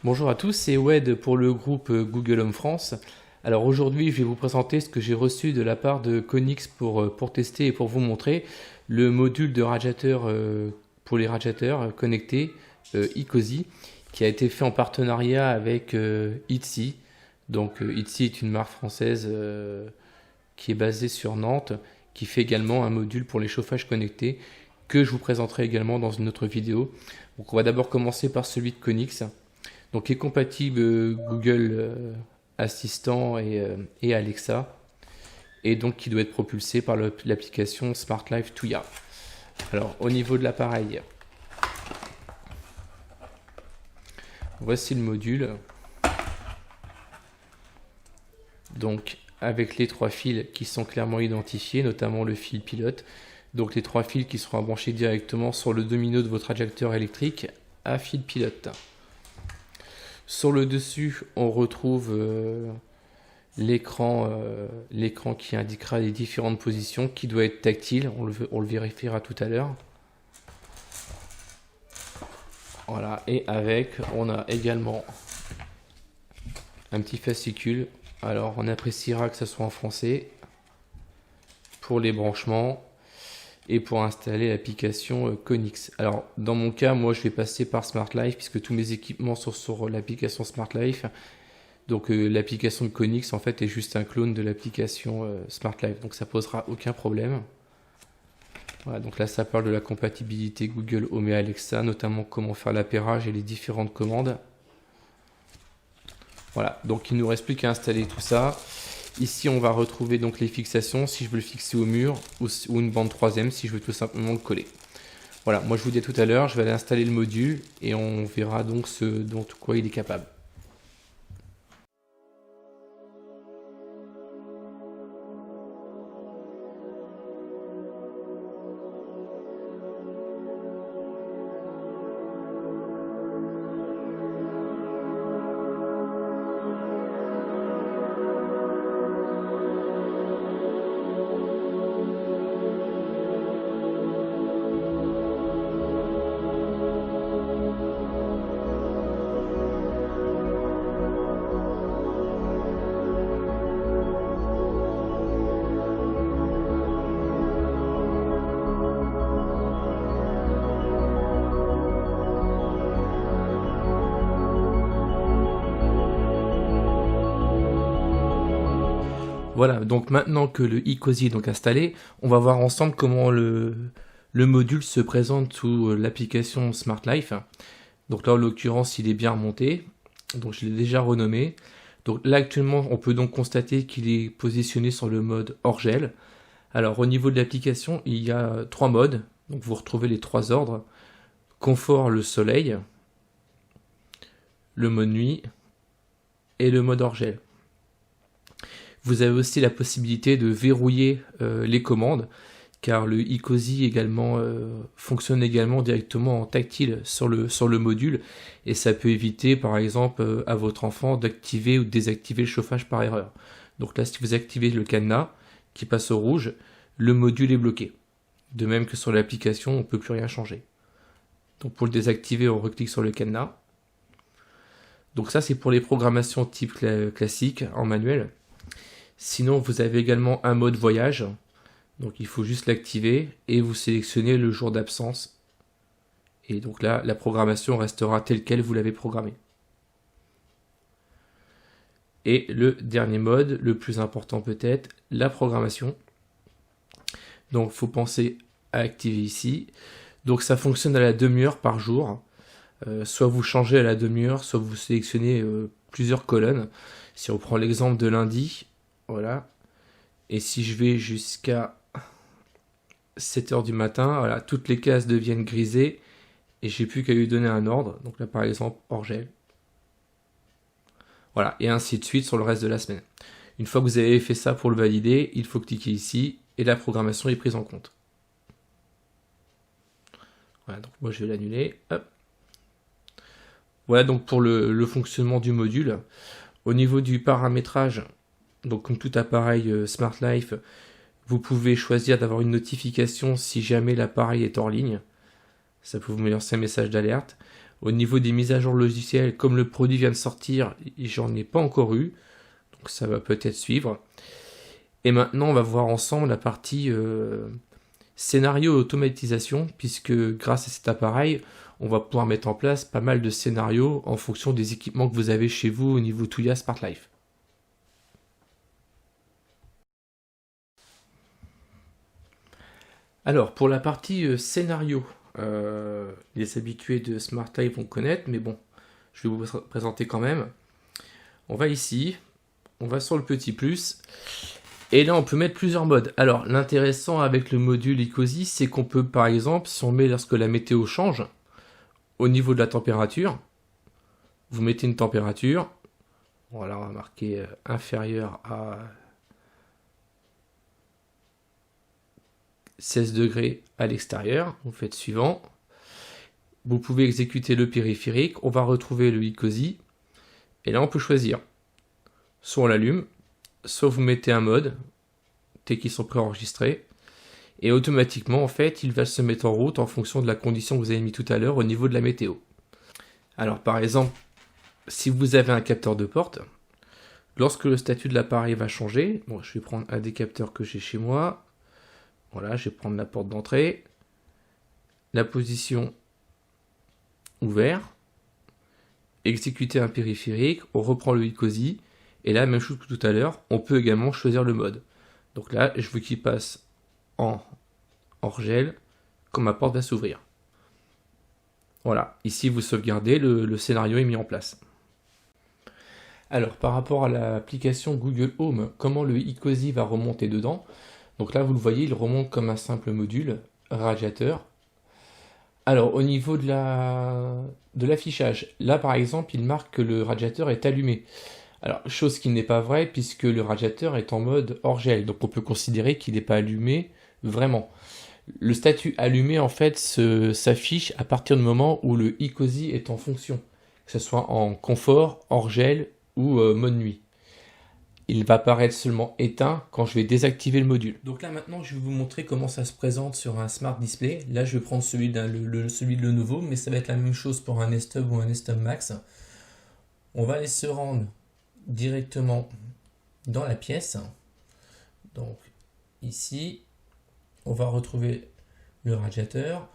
Bonjour à tous, c'est Wed pour le groupe Google Home France. Alors aujourd'hui, je vais vous présenter ce que j'ai reçu de la part de Konix pour tester et pour vous montrer le module de radiateur pour les radiateurs connectés eCosy qui a été fait en partenariat avec Itsy. Donc Itsy est une marque française qui est basée sur Nantes, qui fait également un module pour les chauffages connectés que je vous présenterai également dans une autre vidéo. Donc on va d'abord commencer par celui de Konix. Donc il est compatible Google Assistant et Alexa, et donc qui doit être propulsé par l'application Smart Life Tuya. Alors au niveau de l'appareil, voici le module. Donc avec les trois fils qui sont clairement identifiés, notamment le fil pilote. Donc les trois fils qui seront branchés directement sur le domino de votre radiateur électrique à fil pilote. Sur le dessus, on retrouve l'écran qui indiquera les différentes positions, qui doit être tactile, on le vérifiera tout à l'heure. Voilà, et avec, on a également un petit fascicule. Alors, on appréciera que ce soit en français pour les branchements et pour installer l'application Konix. Alors dans mon cas, moi je vais passer par Smart Life puisque tous mes équipements sont sur l'application Smart Life. Donc l'application de Konix en fait est juste un clone de l'application Smart Life, donc ça posera aucun problème. Voilà, donc là ça parle de la compatibilité Google Home et Alexa, notamment comment faire l'appairage et les différentes commandes. Voilà, donc il ne nous reste plus qu'à installer tout ça. Ici, on va retrouver donc les fixations, si je veux le fixer au mur, ou une bande 3ème, si je veux tout simplement le coller. Voilà, moi je vous dis à tout à l'heure, je vais aller installer le module, et on verra donc ce dont quoi il est capable. Voilà, donc maintenant que le eCosy est donc installé, on va voir ensemble comment le module se présente sous l'application Smart Life. Donc là, en l'occurrence, il est bien remonté. Donc je l'ai déjà renommé. Donc là, actuellement, on peut donc constater qu'il est positionné sur le mode hors gel. Alors au niveau de l'application, il y a trois modes. Donc vous retrouvez les trois ordres. Confort, le soleil, le mode nuit et le mode hors gel. Vous avez aussi la possibilité de verrouiller les commandes, car le eCosy également fonctionne également directement en tactile sur le module, et ça peut éviter par exemple à votre enfant d'activer ou de désactiver le chauffage par erreur. Donc là, si vous activez le cadenas qui passe au rouge, le module est bloqué. De même que sur l'application, on ne peut plus rien changer. Donc pour le désactiver, on reclique sur le cadenas. Donc ça, c'est pour les programmations type classique en manuel. Sinon, vous avez également un mode voyage. Donc, il faut juste l'activer et vous sélectionnez le jour d'absence. Et donc là, la programmation restera telle quelle vous l'avez programmée. Et le dernier mode, le plus important peut-être, la programmation. Donc, il faut penser à activer ici. Donc, ça fonctionne à la demi-heure par jour. Soit vous changez à la demi-heure, soit vous sélectionnez plusieurs colonnes. Si on prend l'exemple de lundi, voilà. Et si je vais jusqu'à 7h du matin, voilà, toutes les cases deviennent grisées et j'ai plus qu'à lui donner un ordre. Donc là, par exemple, hors gel. Voilà, et ainsi de suite sur le reste de la semaine. Une fois que vous avez fait ça pour le valider, il faut cliquer ici et la programmation est prise en compte. Voilà, donc moi je vais l'annuler. Hop. Voilà donc pour le fonctionnement du module. Au niveau du paramétrage, donc comme tout appareil Smart Life, vous pouvez choisir d'avoir une notification si jamais l'appareil est hors ligne. Ça peut vous lancer un message d'alerte. Au niveau des mises à jour logicielles, comme le produit vient de sortir, j'en ai pas encore eu, donc ça va peut-être suivre. Et maintenant, on va voir ensemble la partie scénario et automatisation, puisque grâce à cet appareil, on va pouvoir mettre en place pas mal de scénarios en fonction des équipements que vous avez chez vous au niveau Tuya Smart Life. Alors, pour la partie scénario, les habitués de Smart Life vont connaître, mais bon, je vais vous présenter quand même. On va ici, on va sur le petit plus, et là on peut mettre plusieurs modes. Alors, l'intéressant avec le module iCozy, c'est qu'on peut, par exemple, si on met lorsque la météo change, au niveau de la température, vous mettez une température, voilà, on va marquer inférieur à 16 degrés à l'extérieur, vous faites suivant. Vous pouvez exécuter le périphérique, on va retrouver le iCozy, et là on peut choisir. Soit on l'allume, soit vous mettez un mode, dès qu'ils sont préenregistrés, et automatiquement en fait il va se mettre en route en fonction de la condition que vous avez mis tout à l'heure au niveau de la météo. Alors par exemple, si vous avez un capteur de porte, lorsque le statut de l'appareil va changer, bon, je vais prendre un des capteurs que j'ai chez moi, voilà, je vais prendre la porte d'entrée, la position ouvert, exécuter un périphérique, on reprend le iCozy, et là, même chose que tout à l'heure, on peut également choisir le mode. Donc là, je veux qu'il passe en hors gel, quand ma porte va s'ouvrir. Voilà, ici vous sauvegardez, le scénario est mis en place. Alors, par rapport à l'application Google Home, comment le iCozy va remonter dedans? Donc là, vous le voyez, il remonte comme un simple module, radiateur. Alors, au niveau de l'affichage, là par exemple, il marque que le radiateur est allumé. Alors, chose qui n'est pas vraie, puisque le radiateur est en mode hors gel, donc on peut considérer qu'il n'est pas allumé vraiment. Le statut allumé, en fait, s'affiche à partir du moment où le iCozy est en fonction, que ce soit en confort, hors gel ou mode nuit. Il va apparaître seulement éteint quand je vais désactiver le module. Donc là maintenant je vais vous montrer comment ça se présente sur un Smart Display. Là je vais prendre celui de Lenovo, mais ça va être la même chose pour un Nest Hub ou un Nest Hub Max. On va aller se rendre directement dans la pièce. Donc ici, on va retrouver le radiateur.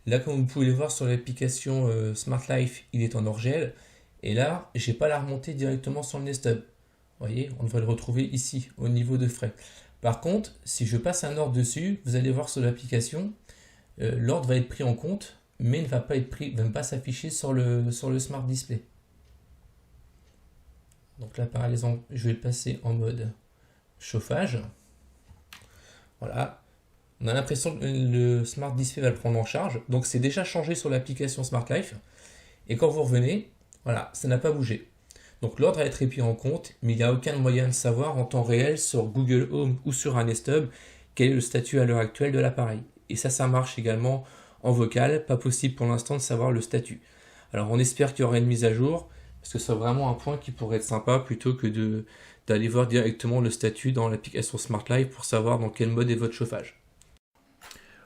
Là comme vous pouvez le voir sur l'application Smart Life, il est en hors gel. Et là, j'ai pas la remontée directement sur le Nest Hub. Vous voyez, on devrait le retrouver ici, au niveau de frais. Par contre, si je passe un ordre dessus, vous allez voir sur l'application, l'ordre va être pris en compte, mais ne va pas s'afficher sur le Smart Display. Donc là, par exemple, je vais le passer en mode chauffage. Voilà. On a l'impression que le Smart Display va le prendre en charge. Donc c'est déjà changé sur l'application Smart Life. Et quand vous revenez, voilà, ça n'a pas bougé. Donc l'ordre a été pris en compte, mais il n'y a aucun moyen de savoir en temps réel sur Google Home ou sur un Nest Hub quel est le statut à l'heure actuelle de l'appareil. Et ça marche également en vocal, pas possible pour l'instant de savoir le statut. Alors on espère qu'il y aura une mise à jour, parce que c'est vraiment un point qui pourrait être sympa plutôt que d'aller voir directement le statut dans l'application Smart Life pour savoir dans quel mode est votre chauffage.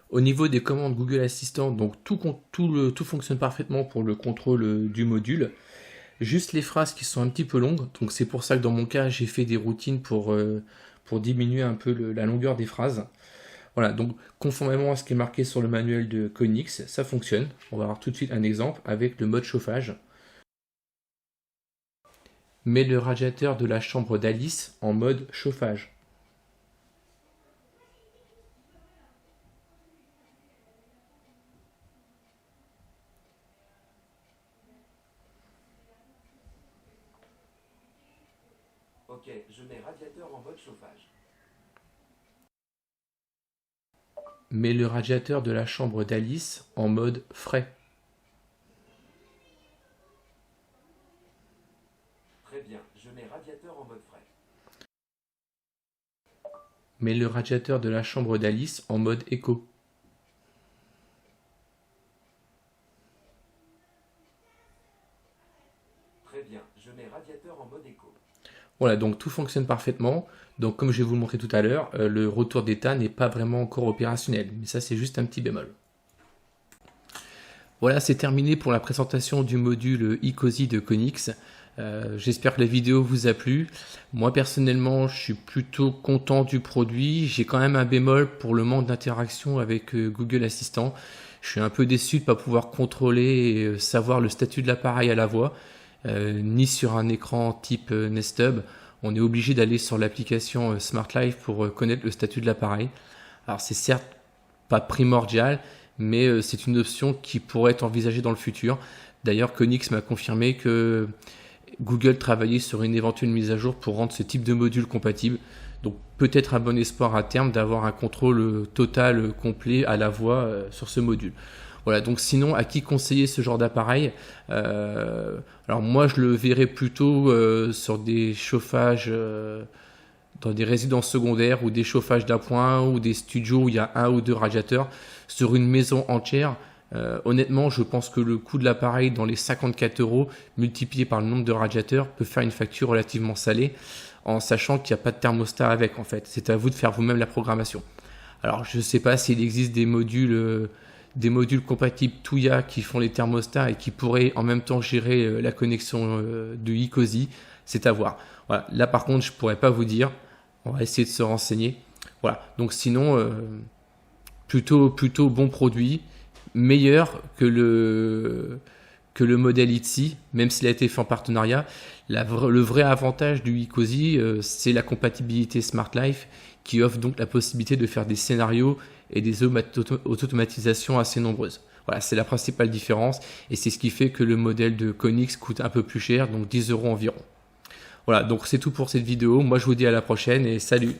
Au niveau des commandes Google Assistant, donc tout fonctionne parfaitement pour le contrôle du module. Juste les phrases qui sont un petit peu longues, donc c'est pour ça que dans mon cas j'ai fait des routines pour diminuer un peu la longueur des phrases. Voilà, donc conformément à ce qui est marqué sur le manuel de Konix, ça fonctionne. On va voir tout de suite un exemple avec le mode chauffage. Mets le radiateur de la chambre d'Alice en mode chauffage. Ok, je mets radiateur en mode chauffage. Mets le radiateur de la chambre d'Alice en mode frais. Très bien, je mets radiateur en mode frais. Mets le radiateur de la chambre d'Alice en mode éco. Très bien, je mets radiateur en mode éco. Voilà, donc tout fonctionne parfaitement. Donc comme je vais vous le montrer tout à l'heure, le retour d'état n'est pas vraiment encore opérationnel. Mais ça, c'est juste un petit bémol. Voilà, c'est terminé pour la présentation du module iCOSY de Konix. J'espère que la vidéo vous a plu. Moi personnellement, je suis plutôt content du produit. J'ai quand même un bémol pour le manque d'interaction avec Google Assistant. Je suis un peu déçu de ne pas pouvoir contrôler et savoir le statut de l'appareil à la voix, ni sur un écran type Nest Hub. On est obligé d'aller sur l'application Smart Life pour connaître le statut de l'appareil. Alors c'est certes pas primordial, mais c'est une option qui pourrait être envisagée dans le futur. D'ailleurs, Konix m'a confirmé que Google travaillait sur une éventuelle mise à jour pour rendre ce type de module compatible. Donc peut-être un bon espoir à terme d'avoir un contrôle total, complet à la voix sur ce module. Voilà, donc sinon, à qui conseiller ce genre d'appareil? Alors moi, je le verrais plutôt sur des chauffages dans des résidences secondaires ou des chauffages d'appoint ou des studios où il y a un ou deux radiateurs. Sur une maison entière, honnêtement, je pense que le coût de l'appareil dans les 54 € multiplié par le nombre de radiateurs peut faire une facture relativement salée, en sachant qu'il n'y a pas de thermostat avec en fait. C'est à vous de faire vous-même la programmation. Alors je ne sais pas s'il existe des modules compatibles Tuya qui font les thermostats et qui pourraient en même temps gérer la connexion de iCOSY. C'est à voir. Voilà. Là par contre, je ne pourrais pas vous dire. On va essayer de se renseigner. Voilà. Donc sinon, plutôt bon produit, meilleur que le modèle Itzy, même s'il a été fait en partenariat. Le vrai avantage du iCOSY, c'est la compatibilité Smart Life qui offre donc la possibilité de faire des scénarios et des automatisations assez nombreuses. Voilà, c'est la principale différence et c'est ce qui fait que le modèle de Konix coûte un peu plus cher, donc 10 € environ. Voilà, donc c'est tout pour cette vidéo. Moi, je vous dis à la prochaine et salut!